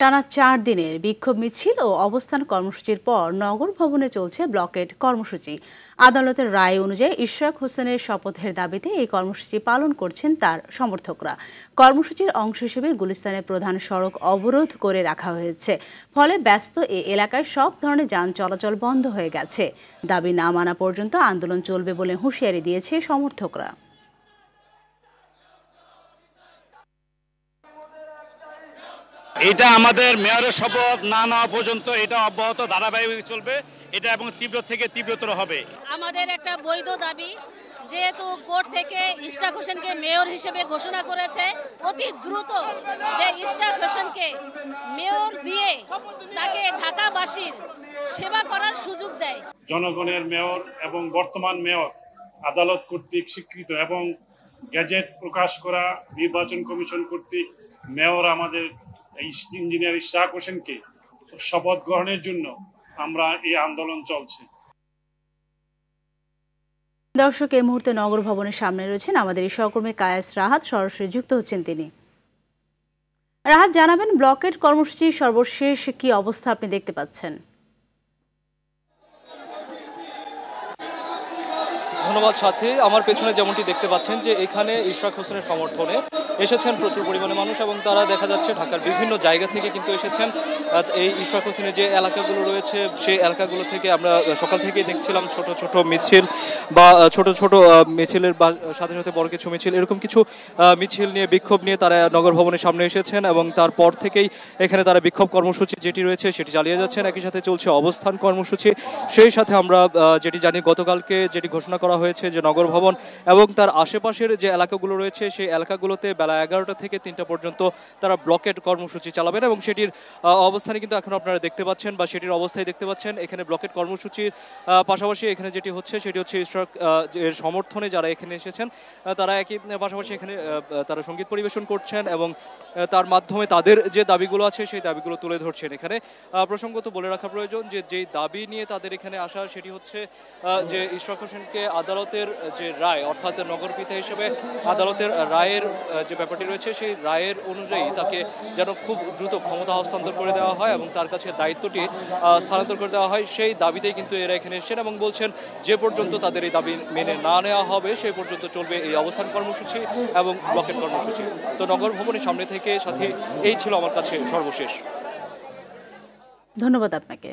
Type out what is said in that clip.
টানা 4 দিনের বিক্ষোভ মিছিল ও অবস্থান কর্মসূচির পর নগর ভবনে চলছে ব্লকেড কর্মসূচি। আদালতের রায় অনুযায়ী ইশরাক হোসেনের শপথের দাবিতে এই কর্মসূচি পালন করছেন তার সমর্থকরা। কর্মসূচির অংশ হিসেবে গুলিস্তানের প্রধান সড়ক অবরোধ করে রাখা হয়েছে। ফলে ব্যস্ত এ এলাকায় সব ধরনের যান চলাচল বন্ধ হয়ে গেছে। দাবি না মানা পর্যন্ত আন্দোলন চলবে বলে হুঁশিয়ারি দিয়েছে সমর্থকরা। এটা আমাদের মেয়রের শপথ না নেওয়া পর্যন্ত এটা অব্যাহত ধারাবাহিক চলবে, এটা এবং তীব্র থেকে তীব্রতর হবে। আমাদের একটা বৈধ দাবি, যেহেতু কোর্ট থেকে ইশরাক হোসেনকে মেয়র হিসেবে ঘোষণা করেছে, অতি দ্রুত যে ইশরাক হোসেনকে মেয়র দিয়ে তাকে ঢাকাবাসীর সেবা করার সুযোগ দেয়। জনগণের মেয়র এবং বর্তমান মেয়র আদালত কর্তৃক স্বীকৃত এবং গ্যাজেট প্রকাশ করা নির্বাচন কমিশন কর্তৃক মেয়র আমাদের ইঞ্জিনিয়ার ইশরাক হোসেনকে শপথ গ্রহণের জন্য আমরা এই আন্দোলন চলছে। দর্শক, এই মুহূর্তে নগর ভবনের সামনে রয়েছেন আমাদের এই সহকর্মী কায়েস রাহাত, সরাসরি যুক্ত হচ্ছেন তিনি। রাহাত, জানাবেন ব্লকের কর্মসূচির সর্বশেষ কি অবস্থা আপনি দেখতে পাচ্ছেন? ধন্যবাদ সাথী। আমার পেছনে যেমনটি দেখতে পাচ্ছেন যে এখানে ইশরাক হোসেনের সমর্থনে এসেছেন প্রচুর পরিমাণে মানুষ, এবং তারা দেখা যাচ্ছে ঢাকার বিভিন্ন জায়গা থেকে কিন্তু এসেছেন। এই ইশরাক হোসেনের যে এলাকাগুলো রয়েছে সেই এলাকাগুলো থেকে আমরা সকাল থেকেই দেখছিলাম ছোট ছোট মিছিল বা ছোট ছোট মিছিলের সাথে সাথে বড় কিছু মিছিল, এরকম কিছু মিছিল নিয়ে বিক্ষোভ নিয়ে তারা নগর ভবনের সামনে এসেছেন, এবং তারপর থেকেই এখানে তারা বিক্ষোভ কর্মসূচি যেটি রয়েছে সেটি চালিয়ে যাচ্ছেন। একই সাথে চলছে অবস্থান কর্মসূচি। সেই সাথে আমরা যেটি জানি, গতকালকে যেটি ঘোষণা করা হয়েছে যে নগর ভবন এবং তার আশেপাশের যে এলাকাগুলো রয়েছে সেই এলাকাগুলোতে বেলা 11টা থেকে 3টা পর্যন্ত তারা ব্লকেড কর্মসূচি চালাবেন, এবং সেটির অবস্থানে কিন্তু এখন আপনারা দেখতে পাচ্ছেন বা সেটির অবস্থায় দেখতে পাচ্ছেন। এখানে ব্লকেড কর্মসূচির পাশাপাশি এখানে যেটি হচ্ছে সেটি হচ্ছে ইশরাক এর সমর্থনে যারা এখানে এসেছেন তারা একই পাশাপাশি এখানে তারা সঙ্গীত পরিবেশন করছেন এবং তার মাধ্যমে তাদের যে দাবিগুলো আছে সেই দাবিগুলো তুলে ধরছেন। এখানে প্রসঙ্গত বলে রাখা প্রয়োজন যে যেই দাবি নিয়ে তাদের এখানে আসা সেটি হচ্ছে যে ইশরাক হোসেনকে আদালতের যে রায়, অর্থাৎ নগরপিতা হিসেবে আদালতের রায়ের যে ব্যাপারটি রয়েছে সেই রায়ের অনুযায়ী তাকে যেন খুব দ্রুত ক্ষমতা হস্তান্তর করে দেওয়া হয় এবং তার কাছে দায়িত্বটি স্থানান্তর করে দেওয়া হয়, সেই দাবিতেই কিন্তু এরা এখানে এসেছেন এবং বলছেন যে পর্যন্ত তাদের এই দাবি মেনে না নেওয়া হবে সেই পর্যন্ত চলবে এই অবস্থান কর্মসূচি এবং ব্লকেট কর্মসূচি। তো নগর ভবনের সামনে থেকে সাথী এই ছিল আমার কাছে সর্বশেষ। ধন্যবাদ আপনাকে।